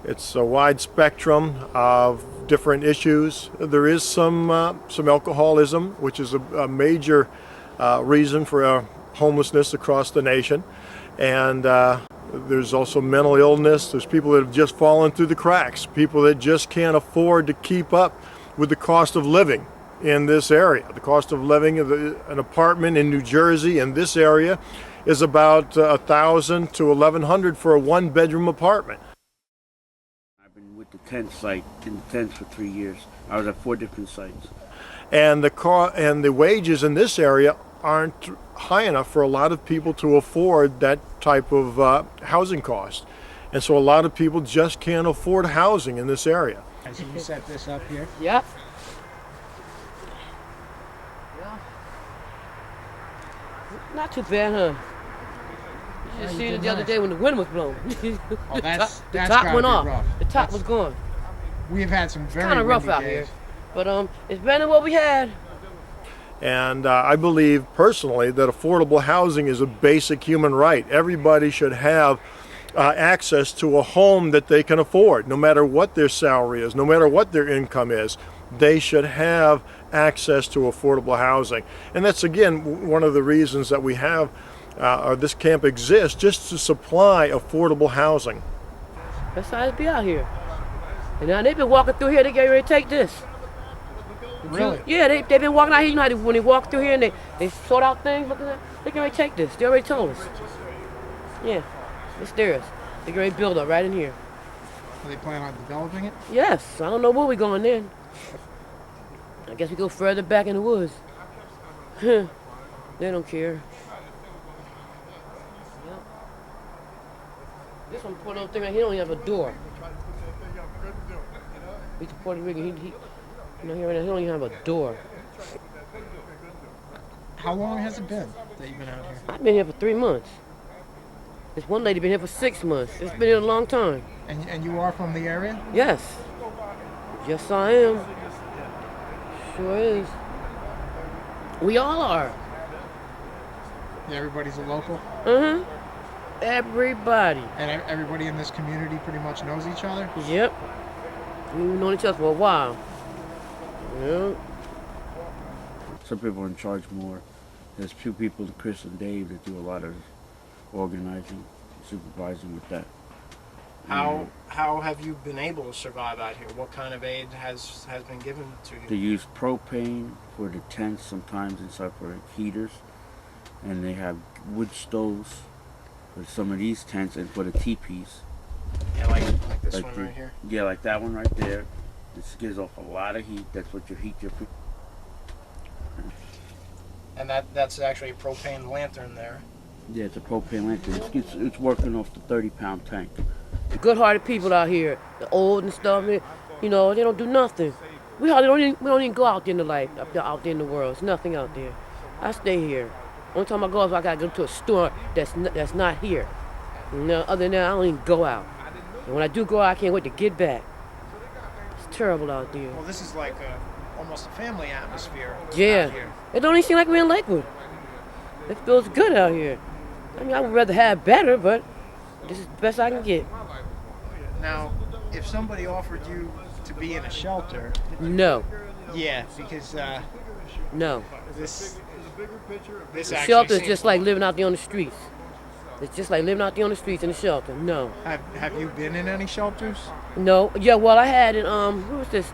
It's a wide spectrum of different issues. There is some alcoholism, which is a major reason for homelessness across the nation, and there's also mental illness. There's people that have just fallen through the cracks, people that just can't afford to keep up with the cost of living in this area. The cost of living of an apartment in New Jersey in this area is about $1,000 to $1,100 for a one-bedroom apartment. I've been with the tent site in the tents for 3 years. I was at 4 different sites. And the wages in this area aren't high enough for a lot of people to afford that type of housing cost. And so a lot of people just can't afford housing in this area. So you set this up here? Yep. Not too bad, huh? You just seen it the other day when the wind was blowing. Oh, that's the top went off. rough. The top was gone. We've had some very Kind of rough windy out days. here, but it's better than what we had. And I believe personally that affordable housing is a basic human right. Everybody should have access to a home that they can afford, no matter what their salary is, no matter what their income is. They should have access to affordable housing. And that's, again, one of the reasons that we have, or this camp exists, just to supply affordable housing. That's how it be out here. And now they've been walking through here, they get ready to take this. Really? Yeah, they've been walking out here. You know how when they walk through here and they sort out things, look at that, they get ready to take this. They already told us. Yeah, it's theirs. They get ready to build up right in here. Are they planning on developing it? Yes, I don't know where we're going then. I guess we go further back in the woods. They don't care. Yep. This one, poor little thing right here, don't even have a door. He's a Puerto Rican. He don't even have a door. How long has it been that you've been out here? I've been here for 3 months. This one lady been here for 6 months. It's been here a long time. And you are from the area? Yes. Yes, I am. Sure is. We all are. Yeah, everybody's a local? Uh-huh. Everybody. And everybody in this community pretty much knows each other? Yep. We've known each other for a while. Yep. Some people are in charge more. There's 2 people, Chris and Dave, that do a lot of organizing, supervising with that. How have you been able to survive out here? What kind of aid has been given to you? They use propane for the tents sometimes inside for heaters, and they have wood stoves for some of these tents and for the teepees. Yeah, like this Like one right here. Yeah, like that one right there. This gives off a lot of heat. That's what you heat your food. And that's actually a propane lantern there. Yeah, it's a propane lantern. It's working off the 30-pound tank. Good-hearted people out here, the old and stuff. You know, they don't do nothing. We don't even go out there in the life, out there in the world. There's nothing out there. I stay here. Only time I go is I gotta go to a store that's not here. You know, other than that, I don't even go out. And when I do go out, I can't wait to get back. It's terrible out there. Well, this is like almost a family atmosphere. Yeah. Out here. It don't even seem like we're in Lakewood. It feels good out here. I mean, I would rather have better, but this is the best I can get. Now, if somebody offered you to be in a shelter, No. yeah, because No. this The actually shelter is seems- just like living out there on the streets. It's just like living out there on the streets in the shelter. No. Have you been in any shelters? No. Yeah, well, I had it, who was this?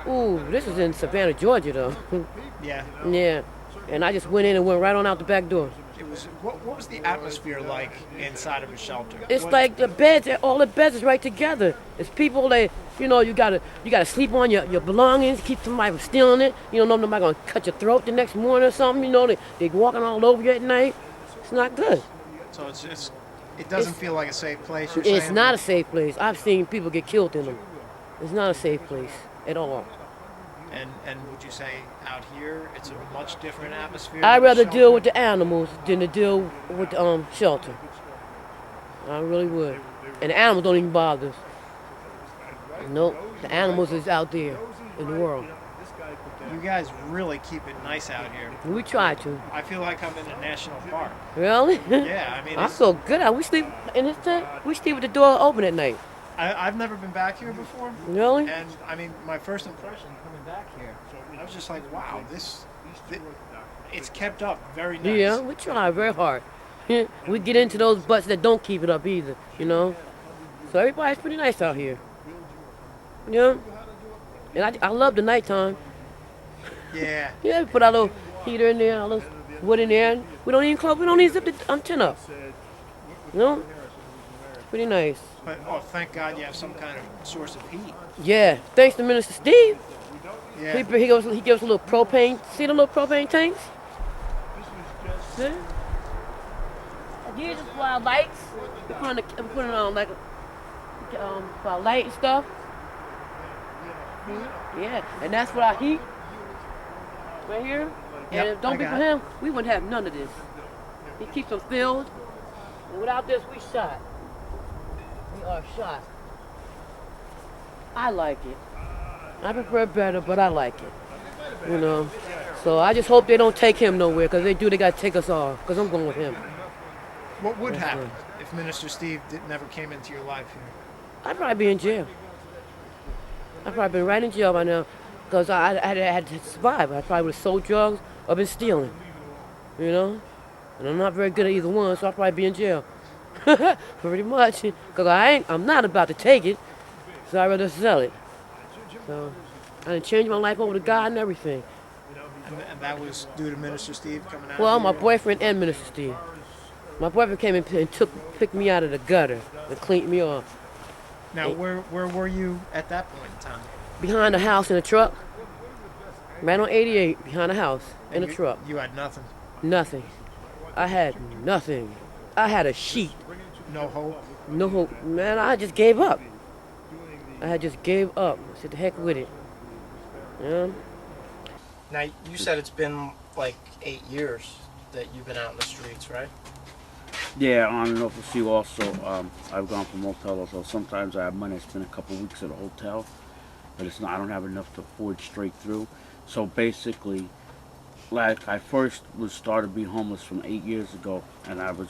Ooh, this was in Savannah, Georgia, though. Yeah. Yeah. And I just went in and went right on out the back door. It was. What was the atmosphere like inside of a shelter? It's like the beds, all the beds is right together. It's people that, you know, you gotta sleep on your belongings, keep somebody from stealing it. You don't know nobody gonna cut your throat the next morning or something. You know, they walking all over you at night. It's not good. So it doesn't feel like a safe place. You're It's saying? not a safe place. I've seen people get killed in them. It's not a safe place at all. And would you say out here it's a much different atmosphere? I'd than a rather shelter? deal with the animals than to deal with the shelter. I really would. And the animals don't even bother us. Nope. The animals is out there in the world. You guys really keep it nice out here. We try to. I feel like I'm in a national park. Really? Yeah, I mean, I it's, feel good. We sleep in this tent. We sleep with the door open at night. I've never been back here before. Really? And I mean, my first impression coming back here, I was just like, wow, it's kept up very nice. Yeah, we try very hard. We get into those butts that don't keep it up either, you know? So everybody's pretty nice out here. Yeah. And I love the nighttime. Yeah. Yeah, we put our little heater in there, our little wood in there. And we don't even close, we don't even zip the tent up. You know? It's pretty nice. But oh, thank God you have some kind of source of heat. Yeah, thanks to Minister Steve. Yeah. He gives us a little propane. See the little propane tanks? Yeah. These are for our lights. We put it on like for our light and stuff. Yeah, and that's for our heat. Right here. And Yep, if it don't I be got for it. him, we wouldn't have none of this. He keeps them filled. And without this, we shot. We are shot. I like it. I prefer it better, but I like it. You know. So I just hope they don't take him nowhere, because they do, they got to take us all. Because I'm going with him. What would That's happen if Minister Steve never came into your life here? I'd probably be in jail. I'd probably been right in jail by now, because I had to survive. I probably would have sold drugs or been stealing. You know? And I'm not very good at either one, so I'd probably be in jail. Pretty much. Because I'm not about to take it, so I'd rather sell it. So I done changed my life over to God and everything. And that was due to Minister Steve coming out? Well, my here? boyfriend and Minister Steve. My boyfriend came and picked me out of the gutter and cleaned me off. Now, where were you at that point in time? Behind the house in a truck. Right on 88, behind the house, in a You- truck. You had nothing. Nothing. I had nothing. I had a sheet. No hope. No hope. Man, I just gave up. I had just gave up. I said, the heck with it. Yeah. Now, you said it's been like 8 years that you've been out in the streets, right? Yeah, on and off with you also. I've gone from hotel to hotel. Sometimes I have money. I spend a couple weeks at a hotel, but it's not. I don't have enough to afford straight through. So basically, like I first started being homeless from 8 years ago, and I was,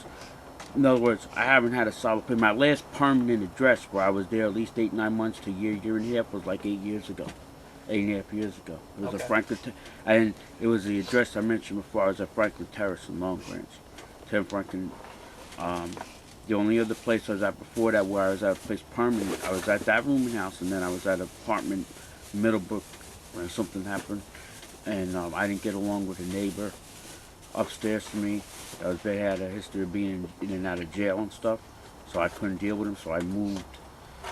in other words, I haven't had a solid pay. My last permanent address where I was there at least 8, 9 months to a year and a half was like 8 years ago. 8.5 years ago. It was a Okay. Franklin, and it was the address I mentioned before. I was at Franklin Terrace in Long Branch, 10 Franklin. The only other place I was at before that, where I was at a place permanent, I was at that rooming house, and then I was at an apartment in Middlebrook when something happened, and I didn't get along with a neighbor upstairs from me. They had a history of being in and out of jail and stuff, so I couldn't deal with him, so I moved.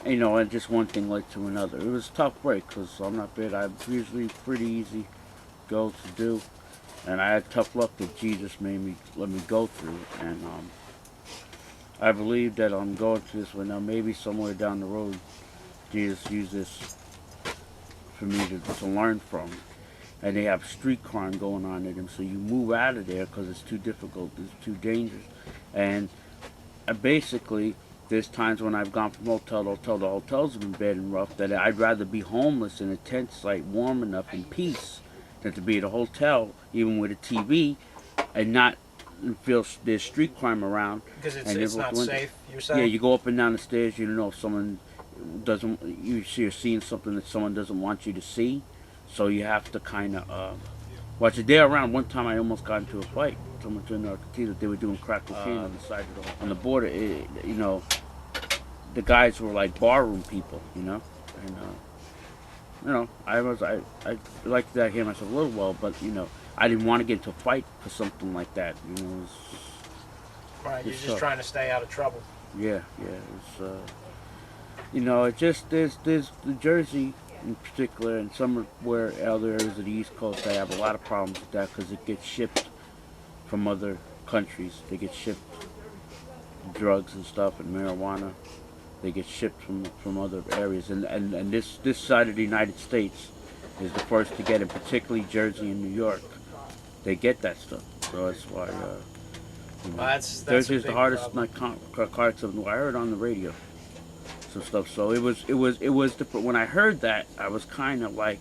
And, you know, and just one thing led to another. It was a tough break, because I'm not bad. I'm usually pretty easy go to do, and I had tough luck that Jesus let me go through, and I believe that I'm going through this one now. Maybe somewhere down the road, Jesus used this for me to learn from. And they have street crime going on in them, so you move out of there because it's too difficult, it's too dangerous. And basically, there's times when I've gone from hotel to hotel. The hotels have been bad and rough, that I'd rather be homeless in a tent site, warm enough in peace, than to be at a hotel, even with a TV, and not feel there's street crime around. Because And it's not everyone- safe, you're saying? Yeah, you go up and down the stairs. You don't know if someone doesn't. You're seeing something that someone doesn't want you to see, so you have to kind of watch it. There around one time, I almost got into a fight. Someone turned out to see that they were doing crack cocaine on the side of on the border. You know, the guys were like barroom people. You know, and you know, I like that hear myself a little well, but you know, I didn't want to get into a fight for something like that. You know. It was, Right, you're it's just tough. trying to stay out of trouble. Yeah, it's you know, it just there's the Jersey in particular, and somewhere other areas of the East Coast, they have a lot of problems with that because it gets shipped from other countries. They get shipped drugs and stuff and marijuana. They get shipped from other areas, and this side of the United States is the first to get it, particularly Jersey and New York. They get that stuff, so that's why. You know, Well, that's a Jersey is the big hardest problem. narcotics of the world. I heard it on the radio, some stuff. So it was different. When I heard that, I was kind of like,